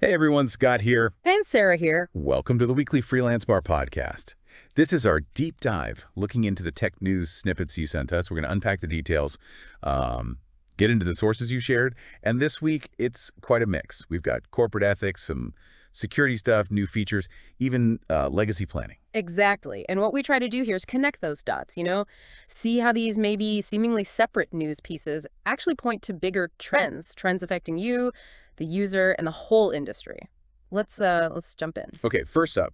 Hey everyone, Scott here. And Sarah here. Welcome to the weekly Freelance Bar podcast. This is our deep dive looking into the tech news snippets you sent us. We're going to unpack the details, get into the sources you shared, and this week it's quite a mix. We've got corporate ethics, some security stuff, new features, even legacy planning. Exactly. And what we try to do here is connect those dots, see how these maybe seemingly separate news pieces actually point to bigger trends affecting you, the user, and the whole industry. Let's jump in. Okay, first up,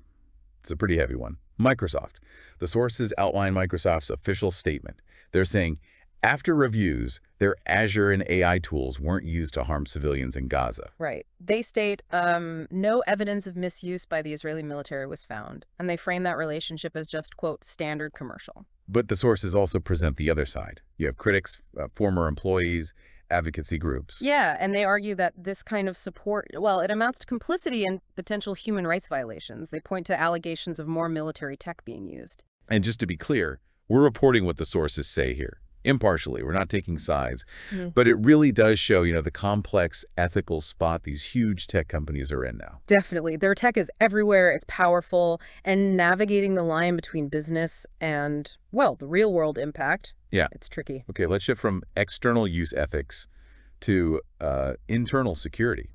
it's a pretty heavy one. Microsoft. The sources outline Microsoft's official statement. They're saying, after reviews, their Azure and AI tools weren't used to harm civilians in Gaza. Right. They state no evidence of misuse by the Israeli military was found, and they frame that relationship as just, quote, standard commercial. But the sources also present the other side. You have critics, former employees, advocacy groups. Yeah, and they argue that this kind of support, well, it amounts to complicity in potential human rights violations. They point to allegations of more military tech being used. And just to be clear, we're reporting what the sources say here. Impartially, we're not taking sides, but it really does show, the complex ethical spot these huge tech companies are in now. Definitely. Their tech is everywhere, it's powerful, and navigating the line between business and, well, the real world impact, it's tricky. Okay, let's shift from external use ethics to internal security.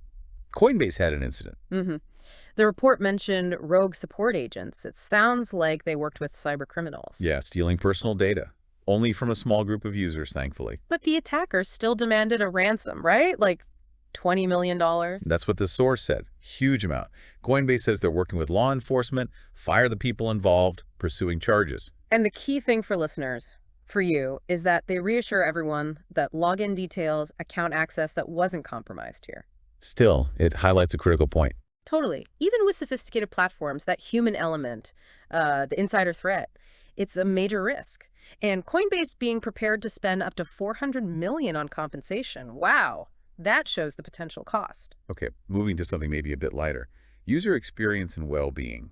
Coinbase had an incident. The report mentioned rogue support agents. It sounds like they worked with cyber criminals. Yeah, stealing personal data. Only from a small group of users, thankfully. But the attackers still demanded a ransom, right? Like $20 million? That's what the source said. Huge amount. Coinbase says they're working with law enforcement, fire the people involved, pursuing charges. And the key thing for listeners, for you, is that they reassure everyone that login details, account access that wasn't compromised here. Still, it highlights a critical point. Totally. Even with sophisticated platforms, that human element, the insider threat, it's a major risk. And Coinbase being prepared to spend up to $400 million on compensation. Wow, that shows the potential cost. Okay, moving to something maybe a bit lighter. User experience and well-being.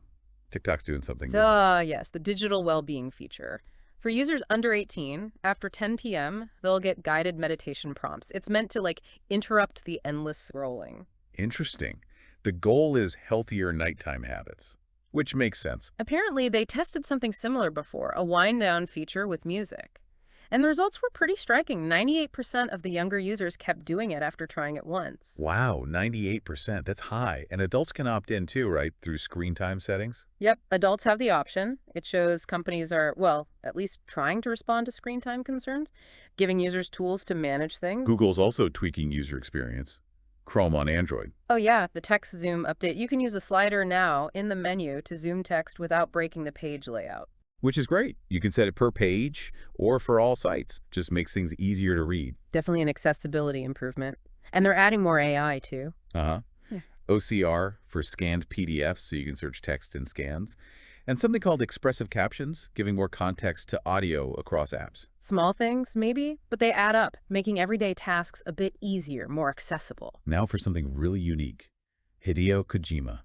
TikTok's doing something new. Yes, the digital well-being feature. For users under 18, after 10 p.m., they'll get guided meditation prompts. It's meant to, interrupt the endless scrolling. Interesting. The goal is healthier nighttime habits. Which makes sense. Apparently, they tested something similar before, a wind-down feature with music. And the results were pretty striking. 98% of the younger users kept doing it after trying it once. Wow, 98%. That's high. And adults can opt in too, right? Through screen time settings? Yep, adults have the option. It shows companies are, well, at least trying to respond to screen time concerns, giving users tools to manage things. Google's also tweaking user experience. Chrome on Android. Oh yeah, the text zoom update. You can use a slider now in the menu to zoom text without breaking the page layout. Which is great. You can set it per page or for all sites. Just makes things easier to read. Definitely an accessibility improvement. And they're adding more AI too. OCR for scanned PDFs, so you can search text in scans. And something called expressive captions, giving more context to audio across apps. Small things, maybe, but they add up, making everyday tasks a bit easier, more accessible. Now for something really unique. Hideo Kojima,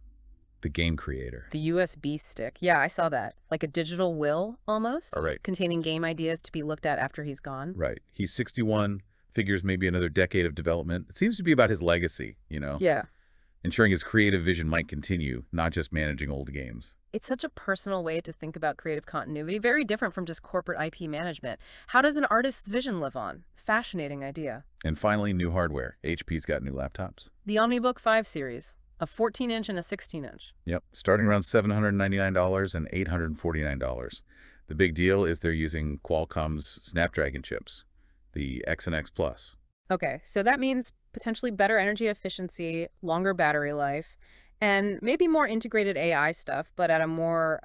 the game creator. The USB stick. Yeah, I saw that. Like a digital will, almost. All right. Containing game ideas to be looked at after he's gone. Right. He's 61, figures maybe another decade of development. It seems to be about his legacy, Yeah. Ensuring his creative vision might continue, not just managing old games. It's such a personal way to think about creative continuity, very different from just corporate IP management. How does an artist's vision live on? Fascinating idea. And finally, new hardware. HP's got new laptops. The OmniBook 5 series, a 14-inch and a 16-inch. Yep, starting around $799 and $849. The big deal is they're using Qualcomm's Snapdragon chips, the X and X Plus. Okay, so that means potentially better energy efficiency, longer battery life, and maybe more integrated AI stuff, but at a more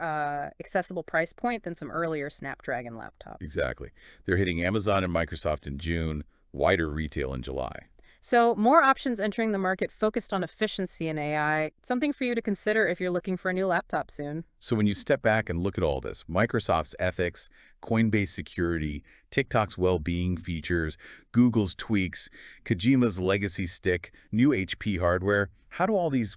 accessible price point than some earlier Snapdragon laptops. Exactly. They're hitting Amazon and Microsoft in June, wider retail in July. So more options entering the market focused on efficiency and AI, something for you to consider if you're looking for a new laptop soon. So when you step back and look at all this, Microsoft's ethics, Coinbase security, TikTok's well-being features, Google's tweaks, Kojima's legacy stick, new HP hardware, how do all these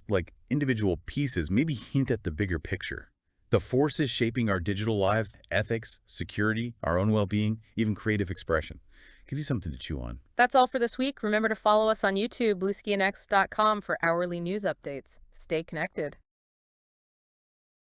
individual pieces maybe hint at the bigger picture? The forces shaping our digital lives, ethics, security, our own well-being, even creative expression. Give you something to chew on. That's all for this week. Remember to follow us on YouTube, blueskyandx.com for hourly news updates. Stay connected.